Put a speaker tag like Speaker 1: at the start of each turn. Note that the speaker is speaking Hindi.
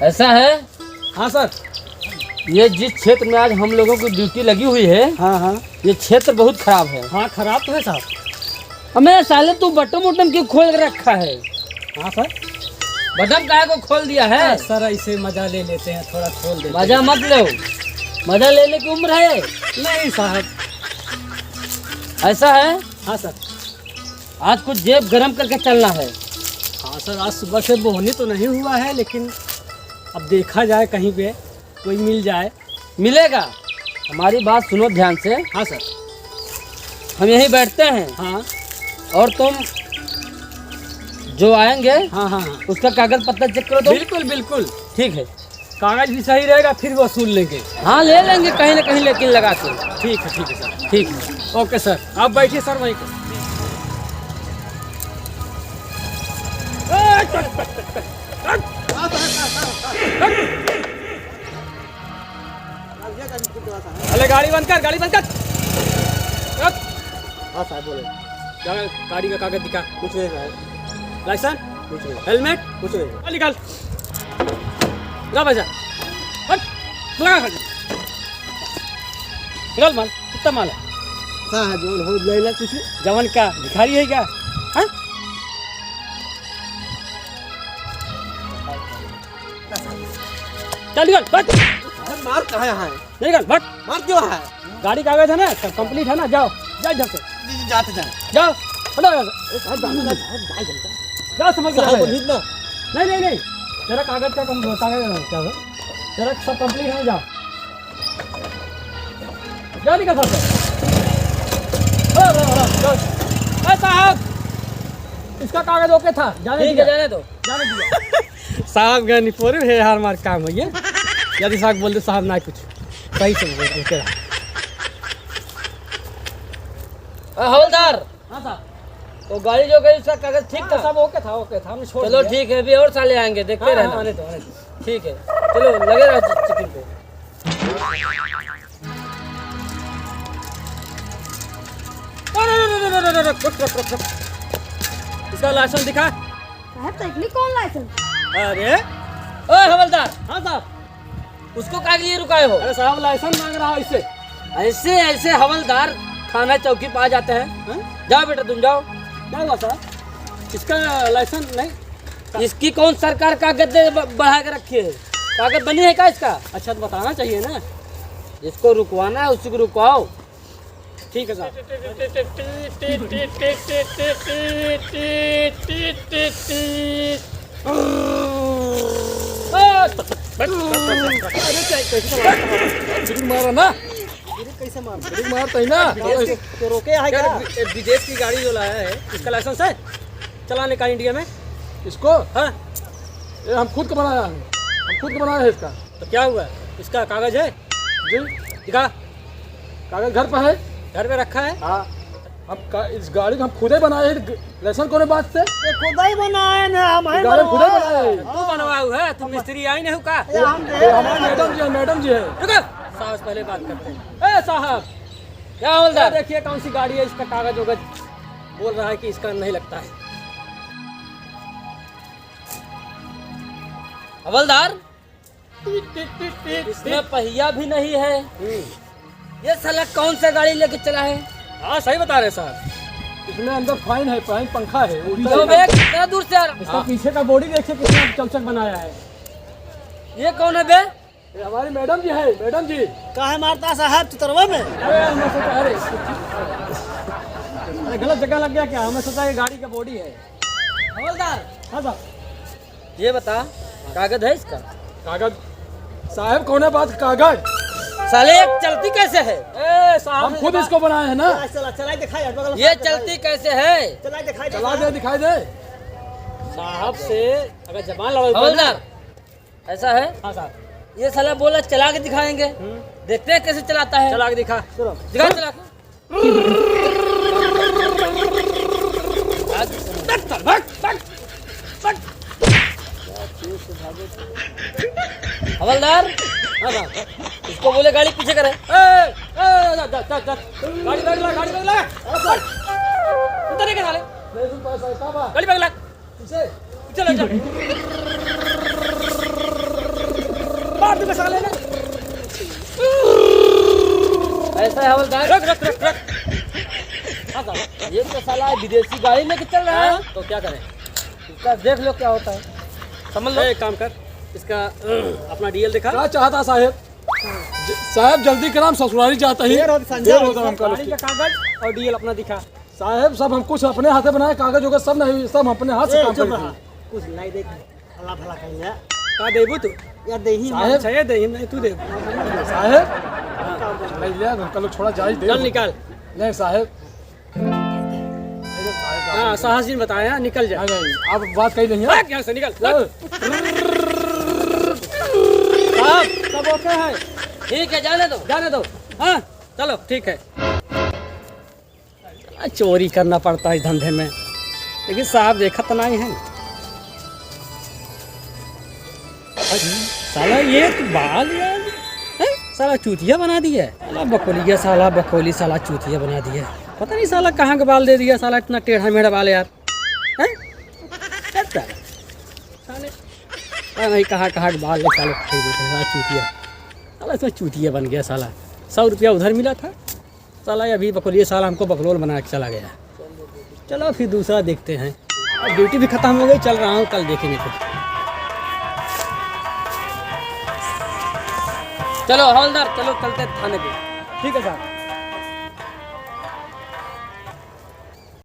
Speaker 1: ऐसा है?
Speaker 2: हाँ सर।
Speaker 1: ये जिस क्षेत्र में आज हम लोगों की ड्यूटी लगी हुई है,
Speaker 2: हाँ हाँ
Speaker 1: ये क्षेत्र बहुत खराब है।
Speaker 2: हाँ, खराब तो है साहब।
Speaker 1: हमें साले तू बटन उटम क्यों खोल के रखा है?
Speaker 2: हाँ सर।
Speaker 1: बटन काहे को खोल दिया है?
Speaker 2: सर ऐसे मजा ले लेते हैं, थोड़ा खोल देते
Speaker 1: मजा मत लो, मजा लेने की उम्र है।
Speaker 2: नहीं साहब।
Speaker 1: ऐसा है?
Speaker 2: हाँ सर।
Speaker 1: आज कुछ जेब गरम करके चलना है।
Speaker 2: हाँ सर, आज सुबह से बोहनी तो नहीं हुआ है, लेकिन अब देखा जाए कहीं पे कोई मिल जाए।
Speaker 1: मिलेगा। हमारी बात सुनो ध्यान से।
Speaker 2: हाँ सर।
Speaker 1: हम यहीं बैठते हैं।
Speaker 2: हाँ
Speaker 1: और तुम जो आएंगे
Speaker 2: हाँ हाँ हाँ,
Speaker 1: उसका कागज पत्ता चेक करो तो।
Speaker 2: बिल्कुल बिल्कुल।
Speaker 1: ठीक है।
Speaker 2: कागज भी सही रहेगा, फिर वसूल लेंगे।
Speaker 1: हाँ ले लेंगे कहीं ना कहीं, लेकिन लगा के।
Speaker 2: ठीक है सर।
Speaker 1: ठीक है।
Speaker 2: ओके सर, आप बैठिए सर वहीं पर। अरे गाड़ी बंद कर, गाड़ी बंद कर।
Speaker 3: हाँ साहब बोले।
Speaker 2: गाड़ी का कागज दिखा।
Speaker 3: कुछ नहीं साहब,
Speaker 2: लाइसेंस,
Speaker 3: कुछ नहीं,
Speaker 2: हेलमेट,
Speaker 3: कुछ नहीं।
Speaker 2: निकाल। जा बजा। हट, लगा। निकाल माल, कितना माल है?
Speaker 3: साहब जो हो लेला कुछ
Speaker 2: जवन का भिखारी है क्या? हाँ? चल निकल, बट।
Speaker 3: मार कहाँ है?
Speaker 2: निकल, बट।
Speaker 3: मार क्यों है?
Speaker 2: गाड़ी कागज है ना, सब कंप्लीट है ना, जाओ जाओ इधर से,
Speaker 3: जाते जाए
Speaker 2: जाओ हटो, जाओ समझ
Speaker 3: साहब
Speaker 2: गए।
Speaker 3: बोलिए ना।
Speaker 2: नहीं नहीं नहीं, तेरा कागज का कम कागज क्या है? तेरा सब कंप्लीट है, जाओ जाओ निकल सब। साहब इसका कागज ओके था, जाने
Speaker 1: ठीक है,
Speaker 2: दिया,
Speaker 1: जाने दो।
Speaker 2: जाने दिया। साहब का निपोरे है हार मार काम है ये। यदि साहब बोल दे साहब ना कुछ सही से बोल ओके।
Speaker 1: हवलदार,
Speaker 2: हाँ साहब,
Speaker 1: तो गाड़ी जो गई उसका कागज ठीक था?
Speaker 2: सब ओके था, ओके था, हमने छोड़
Speaker 1: चलो
Speaker 2: दिया।
Speaker 1: ठीक है, अभी और साले आएंगे, देखते
Speaker 2: हाँ,
Speaker 1: रहना।
Speaker 2: आने दो, आने दो।
Speaker 1: ठीक है, चलो लगे रहो चिकन पे।
Speaker 2: इसका लाइसेंस दिखा।
Speaker 4: साहब साइकिल कौन लाइसेंस?
Speaker 2: अरे
Speaker 1: ओए हवलदार,
Speaker 2: हाँ साहब।
Speaker 1: उसको काहे के लिए रुकाए हो?
Speaker 2: अरे साहब लाइसेंस मांग रहा है इससे।
Speaker 1: ऐसे ऐसे हवलदार थाना चौकी पे आ जाते हैं।
Speaker 2: हाँ?
Speaker 1: जाओ बेटा तुम जाओ।
Speaker 2: क्या हुआ साहब? इसका लाइसेंस नहीं।
Speaker 1: इसकी कौन सरकार कागज बढ़ा के रखी है? कागज बनी है क्या इसका?
Speaker 2: अच्छा तो बताना चाहिए ना।
Speaker 1: जिसको रुकवाना है उसी को रुकवाओ।
Speaker 2: ठीक है साहब। मारा ना,
Speaker 3: कैसे मार?
Speaker 2: मारता ही ना।
Speaker 3: तो रोके है क्या?
Speaker 2: विदेश की गाड़ी जो लाया है, इसका लाइसेंस है चलाने का इंडिया में?
Speaker 5: इसको
Speaker 2: हाँ।
Speaker 5: ये हम खुद को बनाया है, हम खुद को बनाया है इसका।
Speaker 2: तो क्या हुआ, इसका कागज है?
Speaker 5: जी,
Speaker 2: दिखा।
Speaker 5: कागज घर पर है।
Speaker 2: घर में रखा है।
Speaker 5: हाँ, इस गाड़ी को हम खुद ही बनाए हैं। लाइसेंस कोने बात से?
Speaker 3: ये खुदा ही बनाए ना, हम है
Speaker 5: गाड़ी खुद ही बनाए हैं।
Speaker 2: तू बनवा हुआ है, तुम मिस्त्री आई नहीं हो का?
Speaker 3: ये हम
Speaker 5: ये हमारे मैडम जी है, मैडम जी है।
Speaker 2: रुको, साहब से पहले बात करते हैं। ए साहब,
Speaker 1: क्या हवलदार?
Speaker 2: देखिए कौन सी गाड़ी है, इसका कागज वगज बोल रहा है कि इसका नहीं लगता है।
Speaker 1: हवलदार, इसमें पहिया भी नहीं है। ये साला कौन सा गाड़ी लेके चला है?
Speaker 2: हाँ सही बता रहे साहब।
Speaker 5: इसमें अंदर फाइन है, फाइन पंखा है।
Speaker 1: तो बे कितना दूर से आ रहा?
Speaker 2: इसका पीछे का बॉडी देखिए कितना चमचक बनाया है।
Speaker 1: ये कौन है बे?
Speaker 5: ये हमारी मैडम जी है, मैडम जी।
Speaker 3: काहे मारता साहब चितरवा में?
Speaker 2: अरे हमने सोचा अरे गलत जगह लग गया क्या? हमें सोचा ये गाड़ी का बॉडी है।
Speaker 1: हवलदार,
Speaker 2: हाँ साहब।
Speaker 1: ये बता, कागज है इसका?
Speaker 5: कागज साहब कोने बात कागज?
Speaker 1: साले एक चलती कैसे है?
Speaker 2: ए साहब,
Speaker 5: हम खुद इसको बनाए हैं ना।
Speaker 3: चला चला दिखाई यार, बगल
Speaker 1: ये चलती कैसे है?
Speaker 3: चला दिखाई दे।
Speaker 5: चला दे, दिखाई दे।
Speaker 2: साहब से अगर जबान लड़ाई
Speaker 1: हवलदार, ऐसा है?
Speaker 2: हाँ साहब।
Speaker 1: ये साला बोला चला के दिखाएंगे, देखते हैं कैसे चलाता है।
Speaker 2: चला के दिखा।
Speaker 1: दिखा चला के। हवलदार,
Speaker 2: हाँ साहब।
Speaker 1: इसको बोले गाड़ी पीछे करे।
Speaker 2: गाड़ी बैग ला, गाड़ी बैग ला। उतरे के साले।
Speaker 5: पैसा साहब
Speaker 2: गाड़ी बैग ला।
Speaker 5: पीछे।
Speaker 2: चलो चल। मार दूंगा साले ने।
Speaker 1: ऐसा है हवलदार।
Speaker 2: रख रख रख रख।
Speaker 1: हाँ साला, ये तो साला विदेशी गाड़ी लेके चल रहा है।
Speaker 2: तो क्या करें?
Speaker 1: इसका देख लो क्या होता है, समझ लो।
Speaker 2: एक काम कर, इसका अपना डीएल दिखा।
Speaker 5: क्या चाहता साहेब? साहब जल्दी करा, हम ससुराली जाते ही
Speaker 3: देर होती संजय।
Speaker 5: देर होता हमका
Speaker 2: गाड़ी का कागज और डीएल अपना दिखा।
Speaker 5: साहब सब हम कुछ अपने हाथ से बनाए कागज होगा सब नहीं, सब हम अपने हाथ से काम
Speaker 3: चुप
Speaker 5: करते
Speaker 3: रहा।
Speaker 5: हैं।
Speaker 3: कुछ लाई देख अल्लाह भला कहीं है
Speaker 2: का देबू तू?
Speaker 3: यार दे ही
Speaker 5: साहेब
Speaker 2: अच्छा ये दे, नहीं तू दे।
Speaker 5: साहेब नहीं लिया हमका लोग छोड़ा जाए दे।
Speaker 2: चल निकाल।
Speaker 5: नहीं साहेब
Speaker 2: हाँ साहस जी ने बताया, निकल जा।
Speaker 5: नहीं आप बात कही नहीं है।
Speaker 2: भाग यहाँ से निकल। साहब सब ओके है?
Speaker 1: ठीक है, जाने दो।
Speaker 2: जाने दो। हाँ चलो ठीक है। चोरी करना पड़ता है इस धंधे में, लेकिन साहब देखा तो नहीं है। साला ये तो बाल यार हैं? साला चूतिया बना दिया है। साला बकोलिया, साला बकोली, साला चूतिया बना दिया है। पता नहीं साला कहाँ का बाल दे दिया साला, इतना टेढ़ा मेढ़ा बाल यार हैं? क्या साले पता नहीं कहाँ कहाँ के बाल ले साले खरीद देते हैं। साला चूतिया, साला इसमें चूतिया बन गया साला। 100 रुपया उधर मिला था साला, अभी बकोलिया साला हमको बकलोल बना के चला गया। चलो फिर दूसरा देखते हैं। अब ड्यूटी भी खत्म हो गई, चल रहा हूँ, कल देखेंगे फिर।
Speaker 1: चलो हवलदार, चलो चलते थाने पे।
Speaker 2: ठीक है साहब।